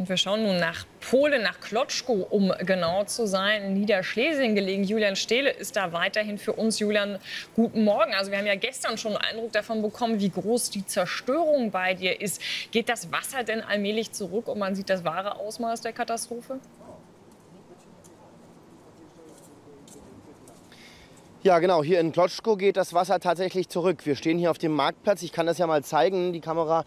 Und wir schauen nun nach Polen, nach Kloczko, um genau zu sein, in Niederschlesien gelegen. Julian Stehle ist da weiterhin für uns. Julian, guten Morgen. Also wir haben ja gestern schon einen Eindruck davon bekommen, wie groß die Zerstörung bei dir ist. Geht das Wasser denn allmählich zurück und man sieht das wahre Ausmaß der Katastrophe? Ja, genau. Hier in Kloczko geht das Wasser tatsächlich zurück. Wir stehen hier auf dem Marktplatz. Ich kann das ja mal zeigen. Die Kamera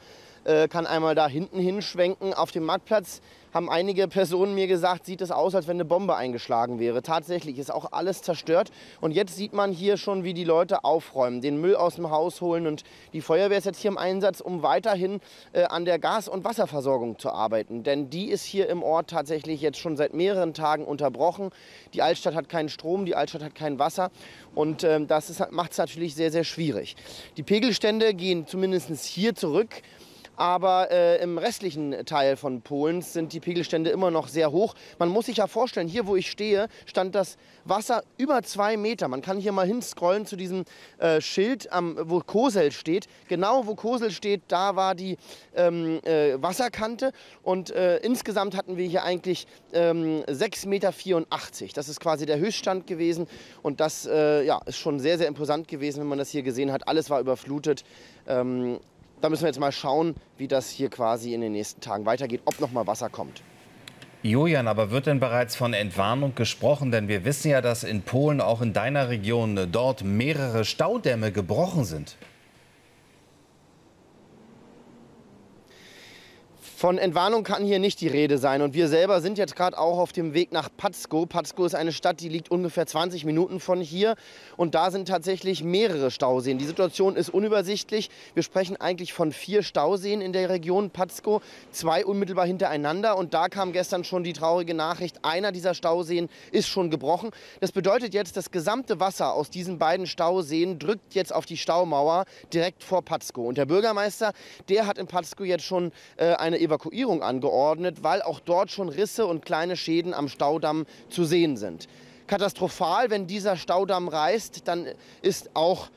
kann einmal da hinten hinschwenken. Auf dem Marktplatz haben einige Personen mir gesagt, sieht es aus, als wenn eine Bombe eingeschlagen wäre. Tatsächlich ist auch alles zerstört. Und jetzt sieht man hier schon, wie die Leute aufräumen, den Müll aus dem Haus holen. Und die Feuerwehr ist jetzt hier im Einsatz, um weiterhin an der Gas- und Wasserversorgung zu arbeiten. Denn die ist hier im Ort tatsächlich jetzt schon seit mehreren Tagen unterbrochen. Die Altstadt hat keinen Strom, die Altstadt hat kein Wasser. Und das macht es natürlich sehr, sehr schwierig. Die Pegelstände gehen zumindest hier zurück. Aber im restlichen Teil von Polens sind die Pegelstände immer noch sehr hoch. Man muss sich ja vorstellen, hier wo ich stehe, stand das Wasser über 2 Meter. Man kann hier mal hinscrollen zu diesem Schild, wo Kosel steht. Genau wo Kosel steht, da war die Wasserkante. Und insgesamt hatten wir hier eigentlich 6,84 Meter. Das ist quasi der Höchststand gewesen. Und das ja, ist schon sehr, sehr imposant gewesen, wenn man das hier gesehen hat. Alles war überflutet. Da müssen wir jetzt mal schauen, wie das hier quasi in den nächsten Tagen weitergeht, ob noch mal Wasser kommt. Julian, aber wird denn bereits von Entwarnung gesprochen? Denn wir wissen ja, dass in Polen, auch in deiner Region, dort mehrere Staudämme gebrochen sind. Von Entwarnung kann hier nicht die Rede sein. Und wir selber sind jetzt gerade auch auf dem Weg nach Patzko. Patzko ist eine Stadt, die liegt ungefähr 20 Minuten von hier. Und da sind tatsächlich mehrere Stauseen. Die Situation ist unübersichtlich. Wir sprechen eigentlich von 4 Stauseen in der Region Patzko, 2 unmittelbar hintereinander. Und da kam gestern schon die traurige Nachricht, einer dieser Stauseen ist schon gebrochen. Das bedeutet jetzt, das gesamte Wasser aus diesen beiden Stauseen drückt jetzt auf die Staumauer direkt vor Patzko. Und der Bürgermeister, der hat in Patzko jetzt schon eine Evakuierung angeordnet, weil auch dort schon Risse und kleine Schäden am Staudamm zu sehen sind. Katastrophal, wenn dieser Staudamm reißt, dann ist auch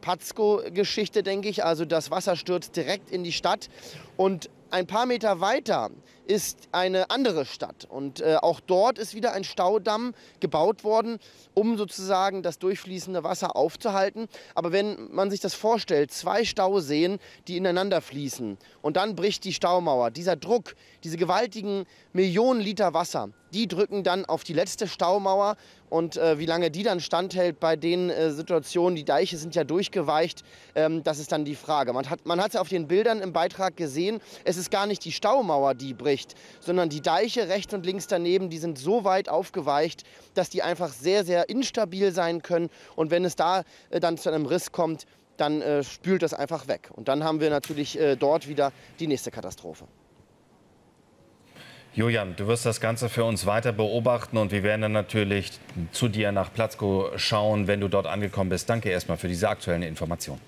Patzko-Geschichte, denke ich. Also das Wasser stürzt direkt in die Stadt. Und ein paar Meter weiter ist eine andere Stadt. Und auch dort ist wieder ein Staudamm gebaut worden, um sozusagen das durchfließende Wasser aufzuhalten. Aber wenn man sich das vorstellt, 2 Stauseen, die ineinander fließen und dann bricht die Staumauer, dieser Druck, diese gewaltigen Millionen Liter Wasser, die drücken dann auf die letzte Staumauer. Und wie lange die dann standhält bei den Situationen, die Deiche sind ja durchgeweicht, das ist dann die Frage. Man hat es ja auf den Bildern im Beitrag gesehen, es ist gar nicht die Staumauer, die bricht, sondern die Deiche rechts und links daneben, die sind so weit aufgeweicht, dass die einfach sehr, sehr instabil sein können. Und wenn es da dann zu einem Riss kommt, dann spült das einfach weg. Und dann haben wir natürlich dort wieder die nächste Katastrophe. Julian, du wirst das Ganze für uns weiter beobachten und wir werden dann natürlich zu dir nach Patzko schauen, wenn du dort angekommen bist. Danke erstmal für diese aktuellen Informationen.